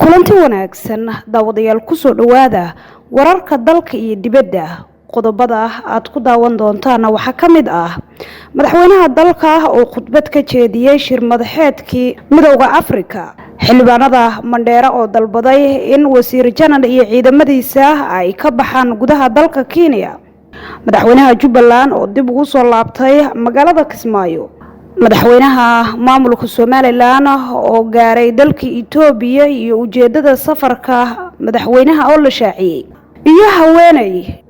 kulanti wanaagsan daawadayaal ku soo dhawaada wararka dalka iyo dibadda qodobada aad ku daawan doontaan waxa kamid ah madaxweynaha dalka oo khudbad ka jeediyay shir madaxeedkii midowga Afrika xildhibaanada Mandheera oo dalbaday in wasiir janan iyo ciidamadiisa ay ka baxaan gudaha dalka Kenya madaxweynaha Jubbaland oo dib ugu soo laabtay magaalada Kismaayo madaxweynaha maamulka Somaliland oo gaaray dalka Itoobiya iyo ujeedada safarka madaxweynaha oo la shaaciyay iyo haweeney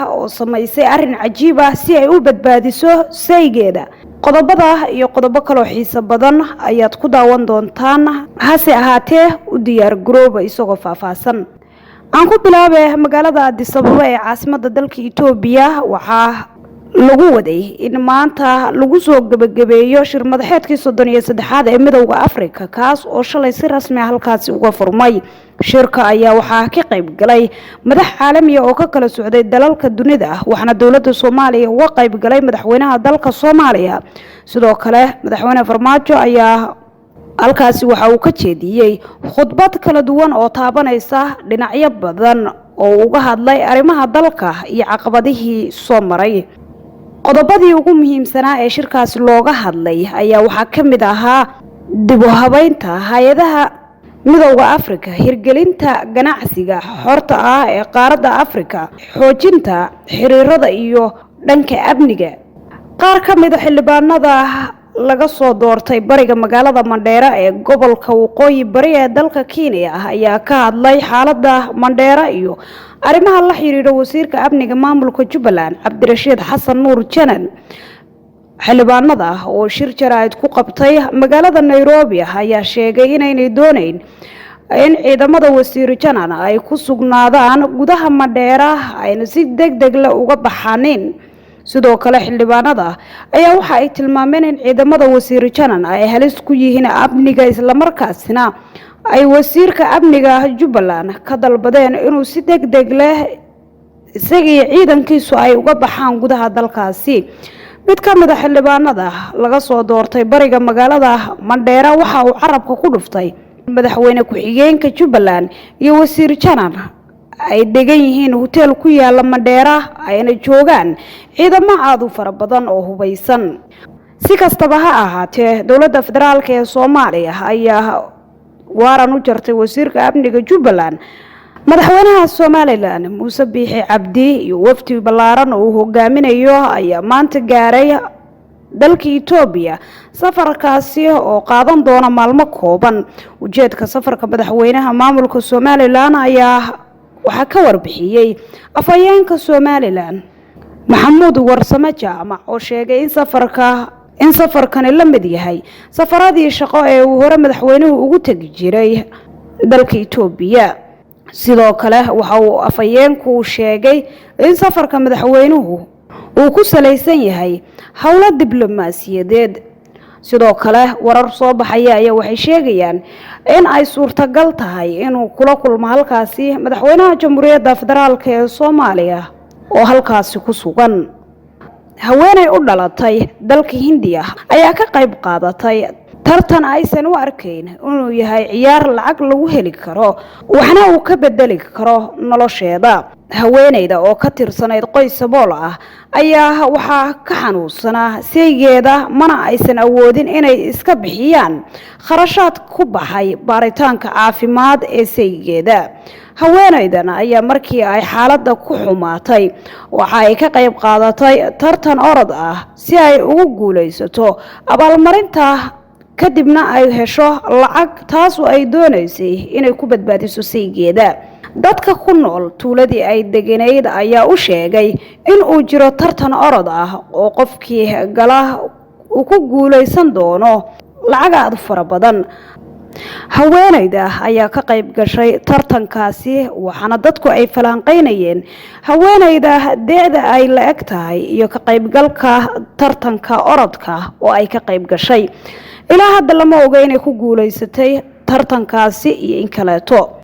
oo samaysay arin cajiib ah si ay u badbaadiso saygeeda qodobada iyo qodobo kale xiiso badan ayaad ku daawan doontaan hase ahaatee u diyaar garooba isagoo faahfaahsan aan ku bilaabay magaalada Addis Ababa ee caasimadda dalka Itoobiya waxaa lagu waday in maanta lagu soo gabagabeeyo shir madaxeedkii 33aad ee midowga Afrika kaas oo shalay si rasmi ah halkaas uga furmay shirka ayaa waxaa ka qayb galay madax caalami ah oo ka kala socday dalalka dunida waxaana dawladda Soomaaliya uga qayb galay madaxweynaha dalka Soomaaliya sidoo kale madaxweyne Farmaajo ayaa halkaas waxa uu ka jeediyay khudbad kala duwan oo taabanaysa dhinacyo badan oo uga hadlay arrimaha dalka iyo caqabadihii soo maray qodobadii ugu muhiimsanaa ee shirkaas looga hadlay ayaa waxa kamid ahaa dib u habeynta hay'adaha midowga Afrika hirgelinta ganacsiga xorta ah ee qaaradda Afrika xoojinta xiriirada iyo dhanka amniga qaar kamid ah xildhibaanada laga soo doortay bariga magaalada Mandheera ee gobolka waqooyi bari ee dalka Kenya ayaa ka hadlay xaaladda Mandheera iyo arrimaha la xiriira wasiirka amniga maamulka Jubbaland Cabdirashiid Xasan Nuur Janan xildhibaanada oo shir jaraa'id ku qabtay magaalada Nairobi ayaa sheegay inay doonayaan in ciidamada wasiir janan ay ku sugnaadaan gudaha Mandheera ayna si degdeg ah uga baxaan sidoo kale xildhibaanada ayaa waxa ay tilmaameen in ciidamada wasiir janan ay halis ku yihiin amniga isla markaasina ay wasiirka amniga Jubbaland ka dalbadeen inuu si degdeg leh isaga ciidankiisu ay uga baxaan gudaha dalkaasi mid ka mid ah xildhibaanada laga soo doortay bariga magaalada Mandheera waxa uu carabka ku dhuftay madaxweyne ku-xigeenka Jubbaland iyo wasiir janan ay degan yihiin hotel ku yaala Mandheera ayna joogaan ciidamo aad u fara badan oo hubeysan si kastaba ha ahaatee dawladda federaalka ee Soomaaliya ayaa waaran u jartay wasiirka amniga Jubbaland madaxweynaha Somaliland Muuse Biixi Cabdi iyo wafdi balaaran oo hogaaminayo ayaa maanta gaaray dalka Itoobiya safarkaasi oo qaadan doona maalmo kooban ujeedka safarka madaxweynaha maamulka Somaliland ayaa waxa ka warbixiyay afhayeenka Somaliland Maxamuud Warsame Jaamac oo sheegay in safarkan la mid yahay safaradii shaqo ee uu hore madaxweynuhu ugu tagi jiray dalka Itoobiya sidoo kale waxa uu afhayeenku sheegay in safarka madaxweynuhu uu ku saleysan yahay hawlo diblomaasiyadeed sidoo kale warar soo baxaya ayaa waxay sheegayaan in ay suurtagal tahay inuu kula kulmo halkaasi madaxweynaha Jamhuuriyadda Federaalka ee Soomaaliya oo halkaasi ku sugan haweeney u dhalatay dalka Hindiya ayaa ka qayb qaadatay tartan aysan u arkayn inuu yahay ciyaar lacag lagu heli karo waxna uu ka bedeli karo nolosheeda haweeneyda oo ka tirsanayd qoys sabool ah ayaa waxa ka xanuunsanaa saygeeda mana aysan awoodin inay iska bixiyaan kharashaad ku baxay baaritaanka caafimaad ee saygeeda haweeneydan ayaa markii ay xaaladda ku xumaatay waxa ay ka qayb qaadatay tartan orod ah si ay ugu guuleysato abaalmarinta kadibna ay hesho lacag taas oo ay doonaysay inay ku badbaadiso saygeeda dadka ku nool tuuladii ay deganeyd ayaa u sheegay in uu jiro tartan orod ah oo qofkii gala uu ku guuleysan doono lacag aad fara badan haweeneyda ayaa ka qayb gashay tartankaasi waxaana dadku ay falanqeynayeen haweeneyda deeda ay la eg tahay iyo ka qaybgalka tartanka orodka oo ay ka qayb gashay ilaa hadda lama oga inay ku guuleysatay tartankaasi iyo in kaleeto